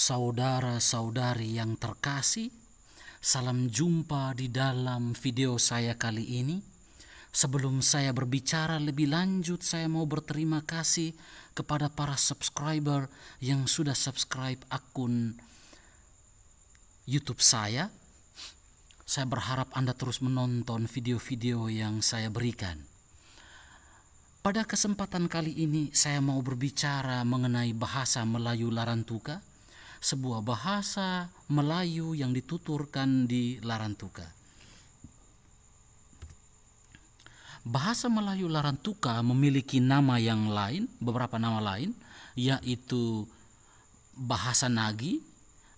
Saudara-saudari yang terkasih, salam jumpa di dalam video saya kali ini. Sebelum saya berbicara lebih lanjut, saya mau berterima kasih kepada para subscriber yang sudah subscribe akun YouTube saya. Saya berharap Anda terus menonton video-video yang saya berikan. Pada kesempatan kali ini saya mau berbicara mengenai bahasa Melayu Larantuka, sebuah bahasa Melayu yang dituturkan di Larantuka. Bahasa Melayu Larantuka memiliki nama yang lain, beberapa nama lain, yaitu bahasa Nagi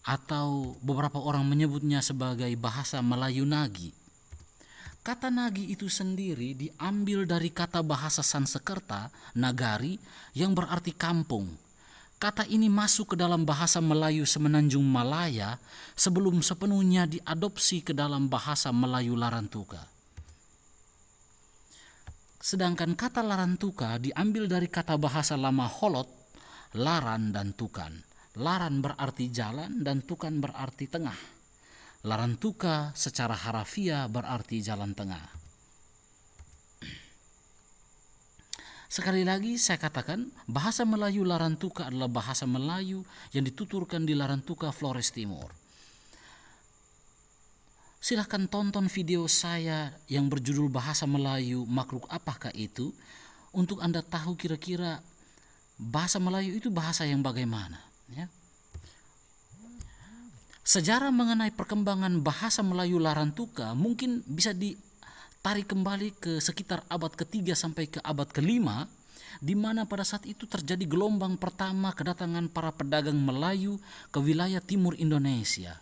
atau beberapa orang menyebutnya sebagai bahasa Melayu Nagi. Kata Nagi itu sendiri diambil dari kata bahasa Sansekerta, Nagari, yang berarti kampung. Kata ini masuk ke dalam bahasa Melayu Semenanjung Malaya sebelum sepenuhnya diadopsi ke dalam bahasa Melayu Larantuka. Sedangkan kata Larantuka diambil dari kata bahasa lama Holot, laran dan tukan. Laran berarti jalan dan tukan berarti tengah. Larantuka secara harafiah berarti jalan tengah. Sekali lagi saya katakan, bahasa Melayu Larantuka adalah bahasa Melayu yang dituturkan di Larantuka, Flores Timur. Silahkan tonton video saya yang berjudul Bahasa Melayu Makhluk Apakah Itu, untuk Anda tahu kira-kira bahasa Melayu itu bahasa yang bagaimana. Ya. Sejarah mengenai perkembangan bahasa Melayu Larantuka mungkin bisa ditarik kembali ke sekitar abad ke-3 sampai ke abad ke-5, di mana pada saat itu terjadi gelombang pertama kedatangan para pedagang Melayu ke wilayah timur Indonesia.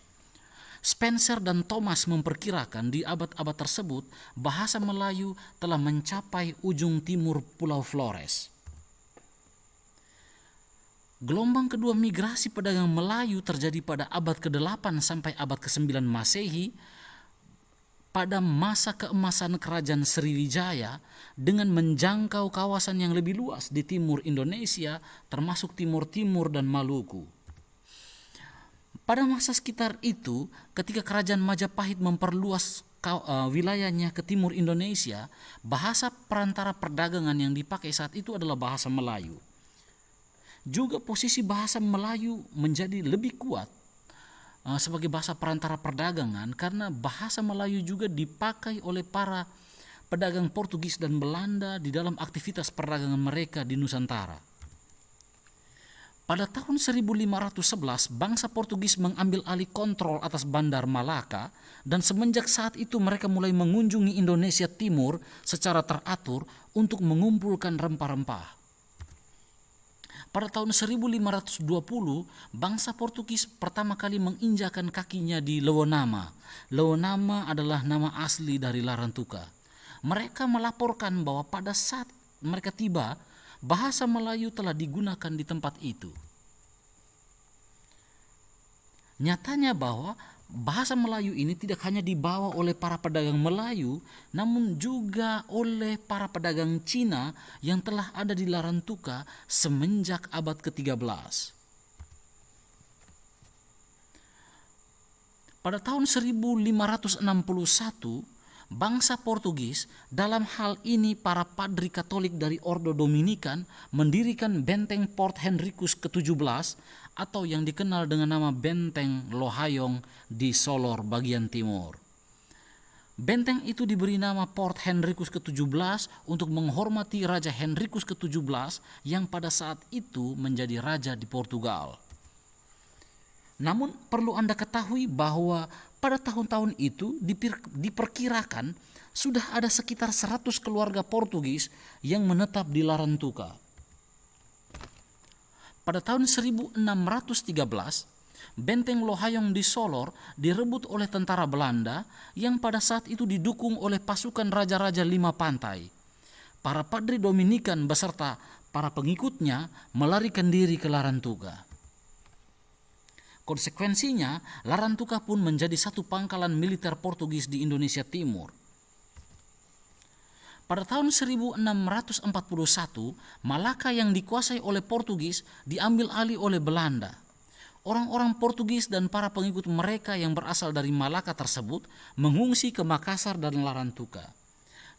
Spencer dan Thomas memperkirakan di abad-abad tersebut bahasa Melayu telah mencapai ujung timur Pulau Flores. Gelombang kedua migrasi pedagang Melayu terjadi pada abad ke-8 sampai abad ke-9 Masehi, pada masa keemasan kerajaan Sriwijaya dengan menjangkau kawasan yang lebih luas di timur Indonesia, termasuk Timur Timur dan Maluku. Pada masa sekitar itu, ketika kerajaan Majapahit memperluas wilayahnya ke timur Indonesia, bahasa perantara perdagangan yang dipakai saat itu adalah bahasa Melayu. Juga posisi bahasa Melayu menjadi lebih kuat sebagai bahasa perantara perdagangan karena bahasa Melayu juga dipakai oleh para pedagang Portugis dan Belanda di dalam aktivitas perdagangan mereka di Nusantara. Pada tahun 1511, bangsa Portugis mengambil alih kontrol atas Bandar Malaka, dan semenjak saat itu mereka mulai mengunjungi Indonesia Timur secara teratur untuk mengumpulkan rempah-rempah. Pada tahun 1520, bangsa Portugis pertama kali menginjakan kakinya di Lewonama. Lewonama adalah nama asli dari Larantuka. Mereka melaporkan bahwa pada saat mereka tiba, bahasa Melayu telah digunakan di tempat itu. Nyatanya bahwa bahasa Melayu ini tidak hanya dibawa oleh para pedagang Melayu, namun juga oleh para pedagang Cina yang telah ada di Larantuka semenjak abad ke-13. Pada tahun 1561, bangsa Portugis, dalam hal ini para padri Katolik dari Ordo Dominikan, mendirikan benteng Port Henricus ke-17 atau yang dikenal dengan nama Benteng Lohayong di Solor bagian timur. Benteng itu diberi nama Port Henricus ke-17 untuk menghormati Raja Henricus ke-17 yang pada saat itu menjadi raja di Portugal. Namun perlu Anda ketahui bahwa pada tahun-tahun itu diperkirakan sudah ada sekitar 100 keluarga Portugis yang menetap di Larantuka. Pada tahun 1613, Benteng Lohayong di Solor direbut oleh tentara Belanda yang pada saat itu didukung oleh pasukan raja-raja lima pantai. Para padri Dominikan beserta para pengikutnya melarikan diri ke Larantuka. Konsekuensinya, Larantuka pun menjadi satu pangkalan militer Portugis di Indonesia Timur. Pada tahun 1641, Malaka yang dikuasai oleh Portugis diambil alih oleh Belanda. orang-orang Portugis dan para pengikut mereka yang berasal dari Malaka tersebut mengungsi ke Makassar dan Larantuka.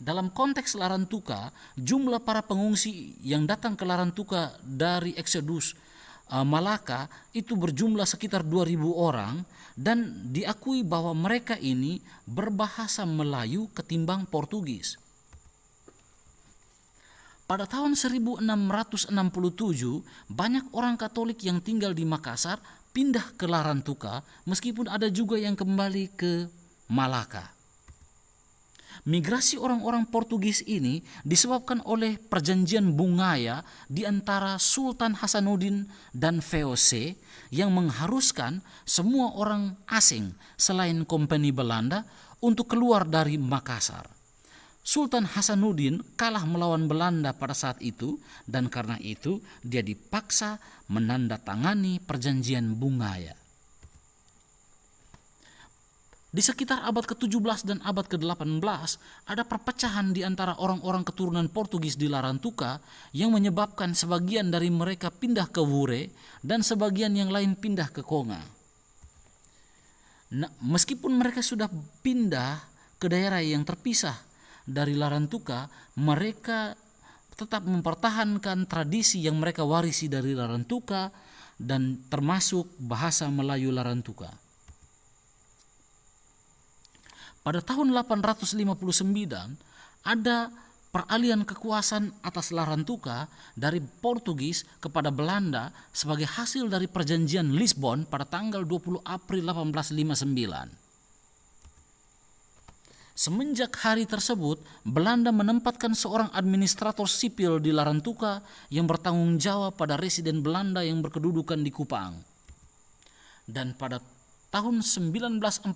Dalam konteks Larantuka, jumlah para pengungsi yang datang ke Larantuka dari Eksodus Malaka itu berjumlah sekitar 2.000 orang, dan diakui bahwa mereka ini berbahasa Melayu ketimbang Portugis. Pada tahun 1667, banyak orang Katolik yang tinggal di Makassar pindah ke Larantuka, meskipun ada juga yang kembali ke Malaka. Migrasi orang-orang Portugis ini disebabkan oleh perjanjian Bungaya di antara Sultan Hasanuddin dan VOC yang mengharuskan semua orang asing selain Kompeni Belanda untuk keluar dari Makassar. Sultan Hasanuddin kalah melawan Belanda pada saat itu, dan karena itu dia dipaksa menandatangani perjanjian Bungaya. Di sekitar abad ke-17 dan abad ke-18 ada perpecahan di antara orang-orang keturunan Portugis di Larantuka yang menyebabkan sebagian dari mereka pindah ke Wure dan sebagian yang lain pindah ke Konga. Nah, meskipun mereka sudah pindah ke daerah yang terpisah dari Larantuka, mereka tetap mempertahankan tradisi yang mereka warisi dari Larantuka dan termasuk bahasa Melayu Larantuka. Pada tahun 859 ada peralihan kekuasaan atas Larantuka dari Portugis kepada Belanda sebagai hasil dari perjanjian Lisbon pada tanggal 20 April 1859. Semenjak hari tersebut, Belanda menempatkan seorang administrator sipil di Larantuka yang bertanggung jawab pada residen Belanda yang berkedudukan di Kupang. Dan pada tahun 1945,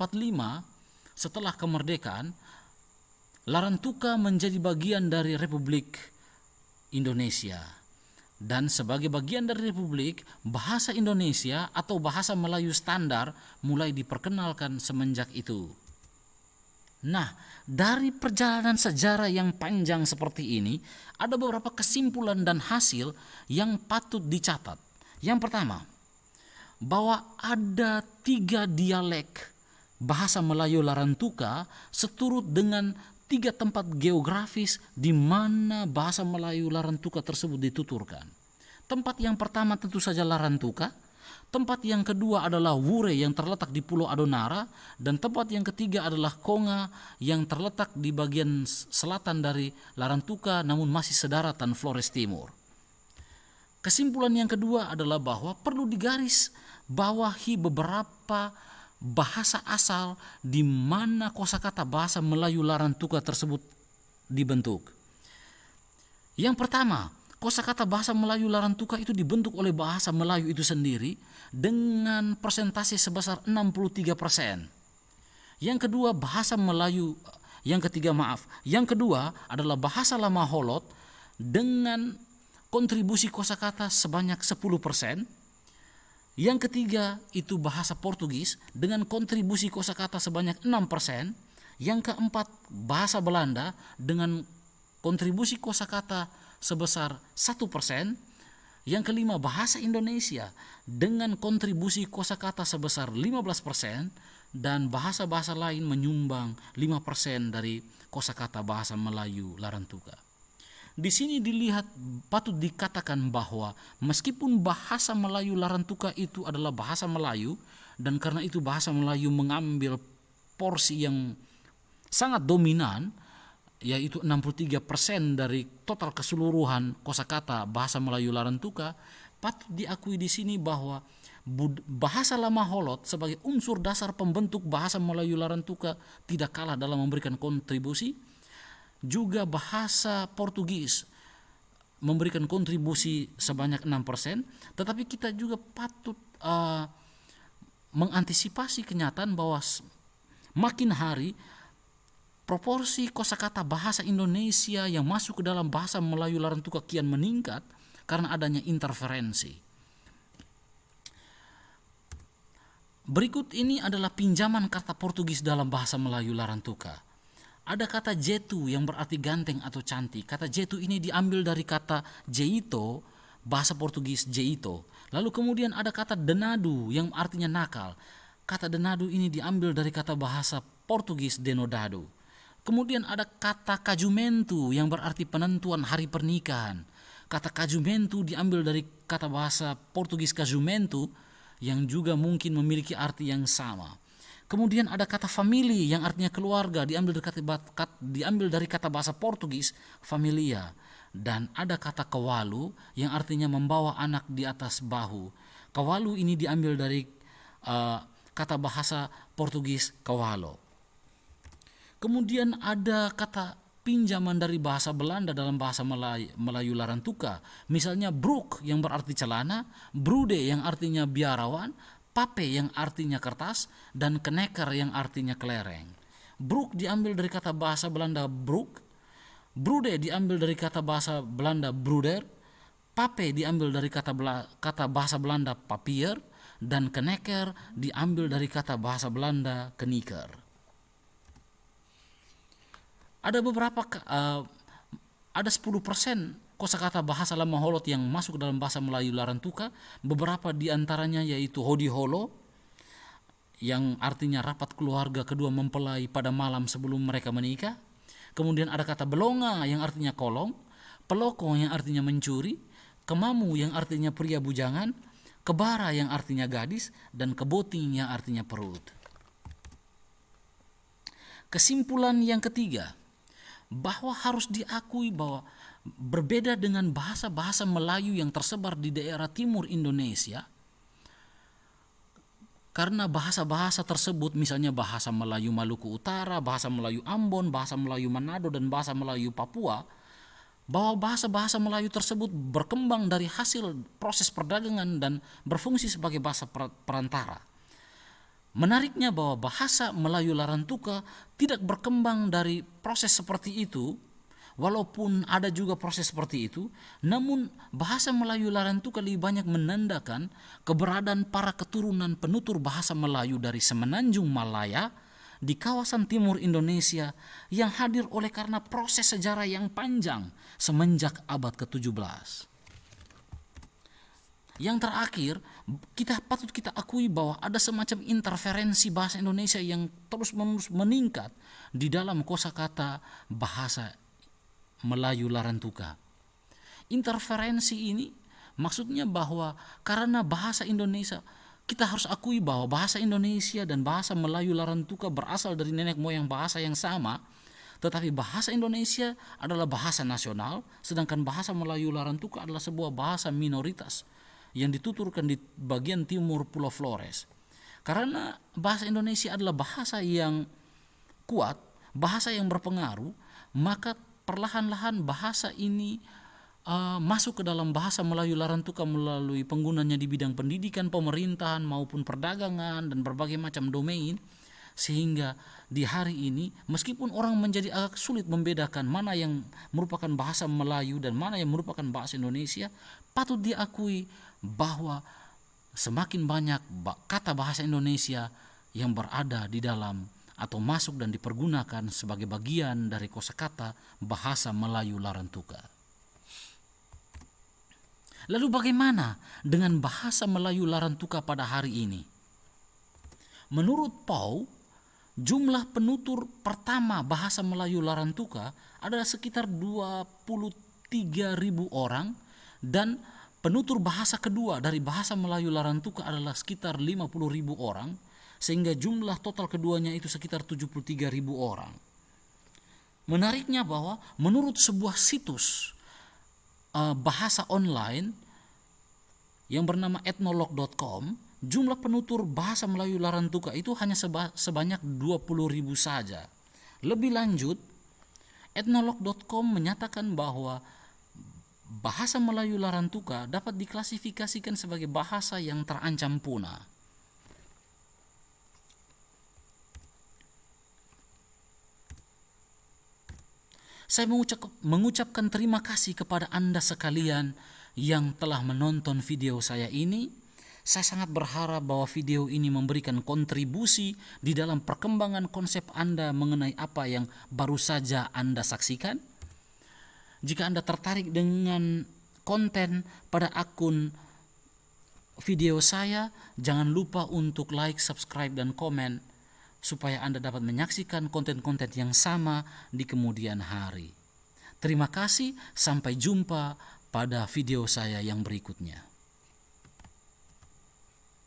setelah kemerdekaan, Larantuka menjadi bagian dari Republik Indonesia. Dan sebagai bagian dari Republik, bahasa Indonesia atau bahasa Melayu standar mulai diperkenalkan semenjak itu. Nah, dari perjalanan sejarah yang panjang seperti ini, ada beberapa kesimpulan dan hasil yang patut dicatat. Yang pertama, bahwa ada 3 dialek bahasa Melayu Larantuka seturut dengan 3 tempat geografis di mana bahasa Melayu Larantuka tersebut dituturkan. Tempat yang pertama tentu saja Larantuka, tempat yang kedua adalah Wure yang terletak di Pulau Adonara, dan tempat yang ketiga adalah Konga yang terletak di bagian selatan dari Larantuka namun masih sedaratan Flores Timur. Kesimpulan yang kedua adalah bahwa perlu digaris bawahi beberapa bahasa asal di mana kosakata bahasa Melayu Larantuka tersebut dibentuk. Yang pertama, kosakata bahasa Melayu Larantuka itu dibentuk oleh bahasa Melayu itu sendiri dengan persentase sebesar 63%. Yang kedua, Yang kedua adalah bahasa Lama Holot dengan kontribusi kosakata sebanyak 10%. Yang ketiga itu bahasa Portugis dengan kontribusi kosakata sebanyak 6%. Yang keempat bahasa Belanda dengan kontribusi kosakata sebesar 1%. Yang kelima bahasa Indonesia dengan kontribusi kosakata sebesar 15%, dan bahasa-bahasa lain menyumbang 5% dari kosakata bahasa Melayu Larantuka. Di sini patut dikatakan bahwa meskipun bahasa Melayu Larantuka itu adalah bahasa Melayu, dan karena itu bahasa Melayu mengambil porsi yang sangat dominan, yaitu 63% dari total keseluruhan kosakata bahasa Melayu Larantuka, patut diakui di sini bahwa bahasa Lama Holot sebagai unsur dasar pembentuk bahasa Melayu Larantuka tidak kalah dalam memberikan kontribusi. Juga bahasa Portugis memberikan kontribusi sebanyak 6%, tetapi kita juga patut mengantisipasi kenyataan bahwa makin hari proporsi kosakata bahasa Indonesia yang masuk ke dalam bahasa Melayu Larantuka kian meningkat karena adanya interferensi. Berikut ini adalah pinjaman kata Portugis dalam bahasa Melayu Larantuka. Ada kata jetu yang berarti ganteng atau cantik. Kata jetu ini diambil dari kata jeito, bahasa Portugis jeito. Lalu kemudian ada kata denado yang artinya nakal. Kata denado ini diambil dari kata bahasa Portugis denodado. Kemudian ada kata casamento yang berarti penentuan hari pernikahan. Kata casamento diambil dari kata bahasa Portugis casamento yang juga mungkin memiliki arti yang sama. Kemudian ada kata family yang artinya keluarga, diambil dari kata bahasa Portugis familia. Dan ada kata kawalu yang artinya membawa anak di atas bahu. Kawalu ini diambil dari kata bahasa Portugis kawalo. Kemudian ada kata pinjaman dari bahasa Belanda dalam bahasa Melayu Larantuka. Misalnya broek yang berarti celana, brude yang artinya biarawan, pape yang artinya kertas, dan keneker yang artinya kelereng. Broek diambil dari kata bahasa Belanda broek, brude diambil dari kata bahasa Belanda bruder, pape diambil dari kata bahasa Belanda papier, dan keneker diambil dari kata bahasa Belanda keniker. Ada ada 10% kosakata bahasa Lamaholot yang masuk dalam bahasa Melayu Larantuka. Beberapa diantaranya yaitu hodiholo yang artinya rapat keluarga kedua mempelai pada malam sebelum mereka menikah. Kemudian ada kata belonga yang artinya kolong, peloko yang artinya mencuri, kemamu yang artinya pria bujangan, kebara yang artinya gadis, dan keboting yang artinya perut. Kesimpulan yang ketiga, bahwa harus diakui bahwa berbeda dengan bahasa-bahasa Melayu yang tersebar di daerah timur Indonesia, karena bahasa-bahasa tersebut misalnya bahasa Melayu Maluku Utara, bahasa Melayu Ambon, bahasa Melayu Manado, dan bahasa Melayu Papua, bahwa bahasa-bahasa Melayu tersebut berkembang dari hasil proses perdagangan dan berfungsi sebagai bahasa perantara. Menariknya bahwa bahasa Melayu Larantuka tidak berkembang dari proses seperti itu, walaupun ada juga proses seperti itu, namun bahasa Melayu Larantuka lebih banyak menandakan keberadaan para keturunan penutur bahasa Melayu dari Semenanjung Malaya di kawasan timur Indonesia yang hadir oleh karena proses sejarah yang panjang semenjak abad ke-17. Yang terakhir, patut kita akui bahwa ada semacam interferensi bahasa Indonesia yang terus-menerus meningkat di dalam kosakata bahasa Melayu Larantuka. Interferensi ini maksudnya bahwa karena bahasa Indonesia, kita harus akui bahwa bahasa Indonesia dan bahasa Melayu Larantuka berasal dari nenek moyang bahasa yang sama, tetapi bahasa Indonesia adalah bahasa nasional, sedangkan bahasa Melayu Larantuka adalah sebuah bahasa minoritas yang dituturkan di bagian timur Pulau Flores. Karena bahasa Indonesia adalah bahasa yang kuat, bahasa yang berpengaruh, maka perlahan-lahan bahasa ini masuk ke dalam bahasa Melayu Larantuka melalui penggunanya di bidang pendidikan, pemerintahan maupun perdagangan dan berbagai macam domain, sehingga di hari ini meskipun orang menjadi agak sulit membedakan mana yang merupakan bahasa Melayu dan mana yang merupakan bahasa Indonesia, patut diakui bahwa semakin banyak kata bahasa Indonesia yang berada di dalam atau masuk dan dipergunakan sebagai bagian dari kosakata bahasa Melayu Larantuka. Lalu bagaimana dengan bahasa Melayu Larantuka pada hari ini? Menurut Pau, jumlah penutur pertama bahasa Melayu Larantuka adalah sekitar 23.000 orang, dan penutur bahasa kedua dari bahasa Melayu Larantuka adalah sekitar 50.000 orang, sehingga jumlah total keduanya itu sekitar 73.000 orang. Menariknya bahwa menurut sebuah situs bahasa online yang bernama ethnologue.com, jumlah penutur bahasa Melayu Larantuka itu hanya sebanyak 20.000 saja. Lebih lanjut, ethnologue.com menyatakan bahwa bahasa Melayu Larantuka dapat diklasifikasikan sebagai bahasa yang terancam punah. Saya mengucapkan terima kasih kepada Anda sekalian yang telah menonton video saya ini. Saya sangat berharap bahwa video ini memberikan kontribusi di dalam perkembangan konsep Anda mengenai apa yang baru saja Anda saksikan. Jika Anda tertarik dengan konten pada akun video saya, jangan lupa untuk like, subscribe, dan komen supaya Anda dapat menyaksikan konten-konten yang sama di kemudian hari. Terima kasih, sampai jumpa pada video saya yang berikutnya.